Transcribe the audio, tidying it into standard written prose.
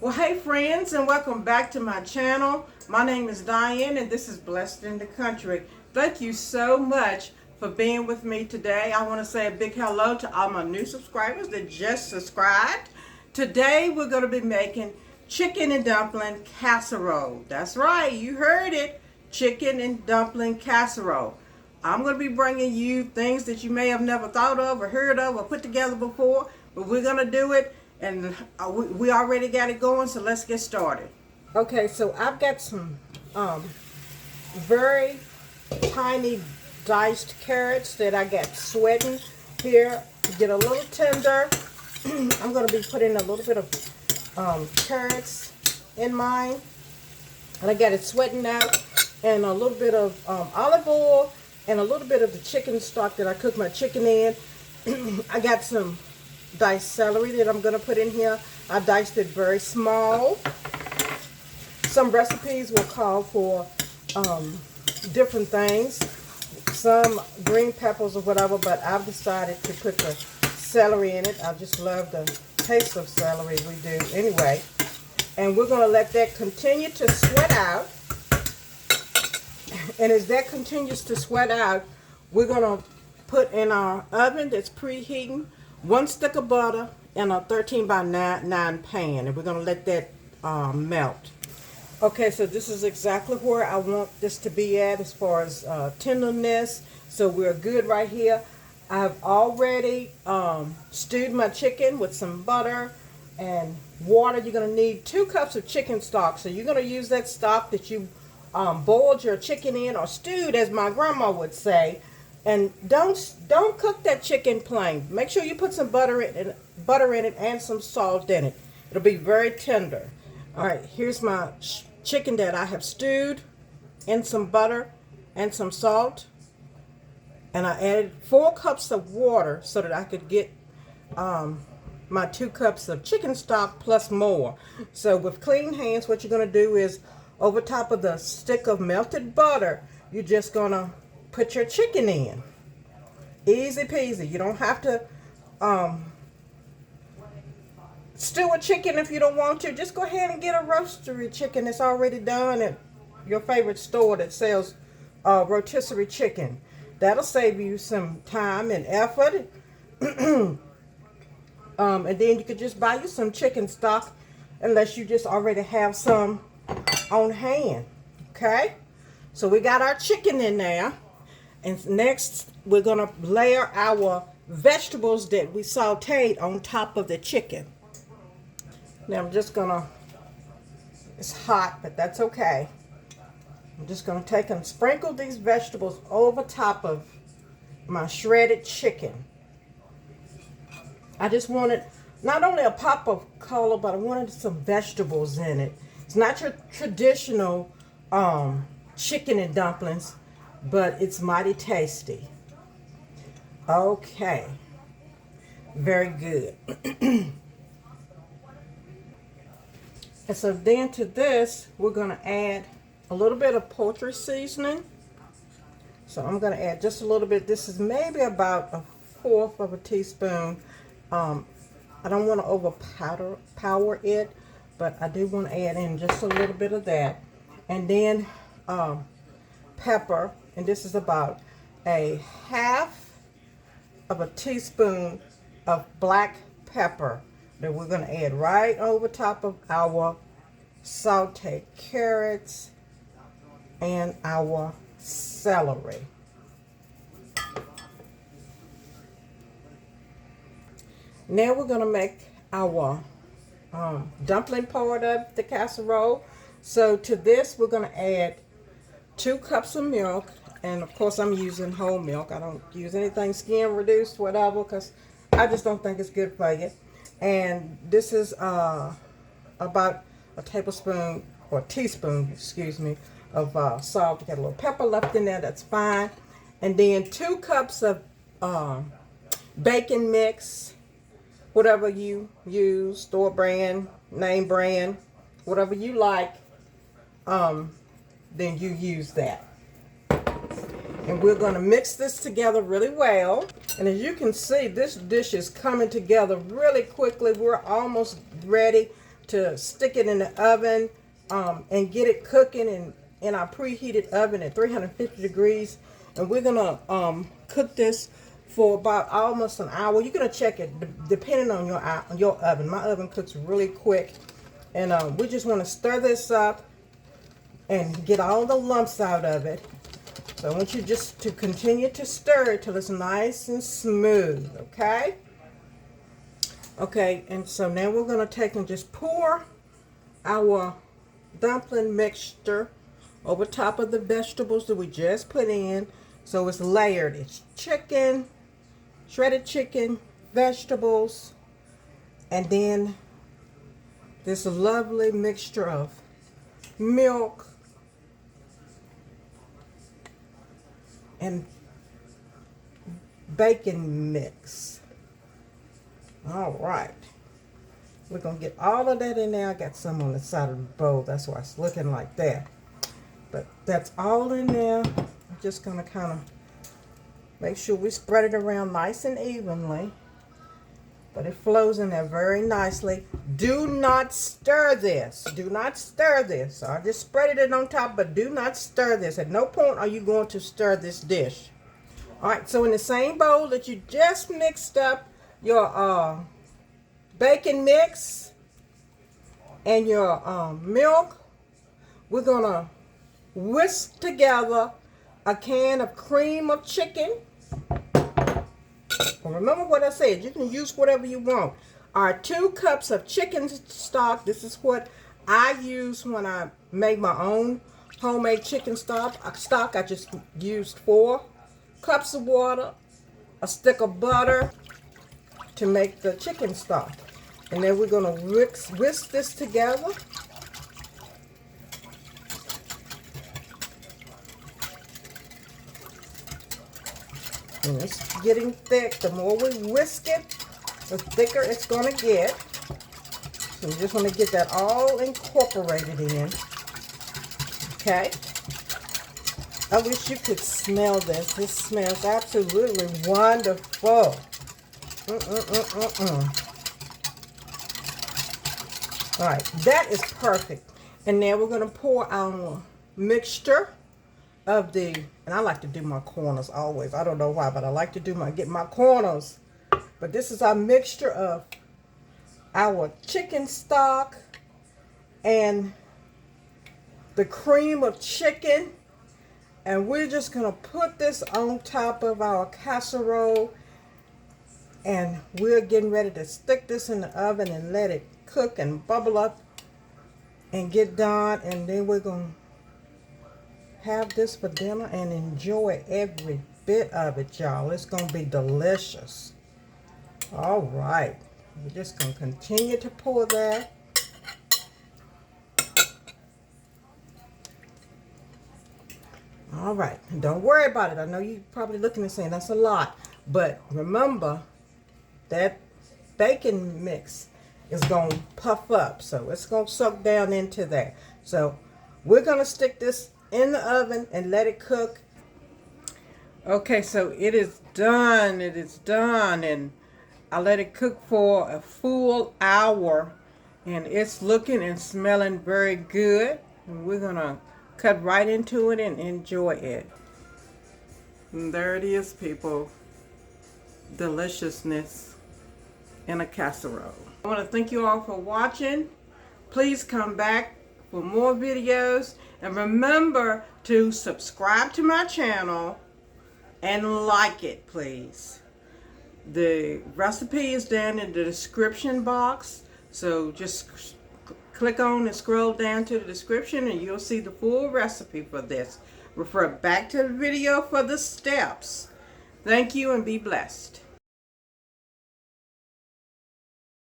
Well, hey friends, and welcome back to my channel. My name is Diane, and this is Blessed in the Country. Thank you so much for being with me today. I want to say a big hello to all my new subscribers that just subscribed. Today, we're going to be making chicken and dumpling casserole. That's right, you heard it, chicken and dumpling casserole. I'm going to be bringing you things that you may have never thought of or heard of or put together before, but we're going to do it. And we already got it going, so let's get started. Okay, so I've got some very tiny diced carrots that I got sweating here to get a little tender. I'm going to be putting a little bit of carrots in mine. And I got it sweating out, and a little bit of olive oil, and a little bit of the chicken stock that I cooked my chicken in. I got some diced celery that I'm going to put in here. I diced it very small. Some recipes will call for different things, some green peppers or whatever, but I've decided to put the celery in it. I just love the taste of celery, we do anyway. And we're going to let that continue to sweat out. And as that continues to sweat out, we're going to put in our oven that's preheating 1 stick of butter in a 13 by 9 pan, and we're going to let that melt. Okay, so this is exactly where I want this to be at as far as tenderness, so we're good right here. I've already stewed my chicken with some butter and water. You're going to need 2 cups of chicken stock, so you're going to use that stock that you boiled your chicken in, or stewed, as my grandma would say. And don't cook that chicken plain. Make sure you put some butter in it and some salt in it. It'll be very tender. All right, here's my chicken that I have stewed in some butter and some salt. And I added 4 cups of water so that I could get my 2 cups of chicken stock plus more. So with clean hands, what you're going to do is, over top of the stick of melted butter, you're just going to put your chicken in. Easy peasy. You don't have to stew a chicken if you don't want to. Just go ahead and get a roastery chicken that's already done at your favorite store that sells rotisserie chicken. That'll save you some time and effort. And then you could just buy you some chicken stock, unless you just already have some on hand. Okay? So we got our chicken in there. And next, we're going to layer our vegetables that we sauteed on top of the chicken. Now, I'm just going to, it's hot, but that's okay. I'm just going to take and sprinkle these vegetables over top of my shredded chicken. I just wanted not only a pop of color, but I wanted some vegetables in it. It's not your traditional chicken and dumplings, but it's mighty tasty. Okay. Very good. And so then to this, we're going to add a little bit of poultry seasoning. So I'm going to add just a little bit. This is maybe about 1/4 of a teaspoon. I don't want to overpower it, but I do want to add in just a little bit of that. And then pepper. And this is about 1/2 of a teaspoon of black pepper that we're going to add right over top of our sauteed carrots and our celery. Now we're going to make our dumpling part of the casserole. So to this, we're going to add 2 cups of milk. And of course, I'm using whole milk. I don't use anything skin reduced, whatever, because I just don't think it's good for you. And this is about a tablespoon, or teaspoon, excuse me, of salt. We got a little pepper left in there, that's fine. And then 2 cups of bacon mix, whatever you use, store brand, name brand, whatever you like, then you use that. And we're going to mix this together really well. And as you can see, this dish is coming together really quickly. We're almost ready to stick it in the oven and get it cooking in our preheated oven at 350 degrees. And we're gonna cook this for about almost an hour. You're gonna check it depending on your oven. My oven cooks really quick, and we just want to stir this up and get all the lumps out of it. So I want you just to continue to stir it till it's nice and smooth. Okay. Okay, and so now we're gonna take and just pour our dumpling mixture over top of the vegetables that we just put in. So it's layered. It's chicken, shredded chicken, vegetables, and then this lovely mixture of milk and bacon mix. All right. We're going to get all of that in there. I got some on the side of the bowl. That's why it's looking like that. But that's all in there. I'm just going to kind of make sure we spread it around nice and evenly. But it flows in there very nicely. Do not stir this. Do not stir this. So I just spread it on top, but do not stir this. At no point are you going to stir this dish. All right, so in the same bowl that you just mixed up your bacon mix and your milk, we're going to whisk together a can of cream of chicken. Remember what I said, you can use whatever you want. Our 2 cups of chicken stock. This is what I use when I make my own homemade chicken stock. I just used 4 cups of water, a stick of butter to make the chicken stock. And then we're going to whisk this together. And it's getting thick. The more we whisk it, the thicker it's going to get. So we just want to get that all incorporated in. Okay. I wish you could smell this. This smells absolutely wonderful. All right, that is perfect. And now we're going to pour our mixture of the, and I like to do my corners always. I don't know why, but I like to get my corners. But this is our mixture of our chicken stock and the cream of chicken. And we're just going to put this on top of our casserole. And we're getting ready to stick this in the oven and let it cook and bubble up and get done. And then we're going to have this for dinner and enjoy every bit of it, y'all. It's going to be delicious. All right. We're just going to continue to pour that. All right. Don't worry about it. I know you're probably looking and saying that's a lot. But remember, that bacon mix is going to puff up. So it's going to soak down into that. So we're going to stick this in the oven and let it cook. Okay, so it is done. It is done. And I let it cook for a full hour. And it's looking and smelling very good. And we're going to cut right into it and enjoy it. And there it is, people. Deliciousness in a casserole. I want to thank you all for watching. Please come back for more videos. And remember to subscribe to my channel and like it, please. The recipe is down in the description box. So just click on and scroll down to the description and you'll see the full recipe for this. Refer back to the video for the steps. Thank you and be blessed.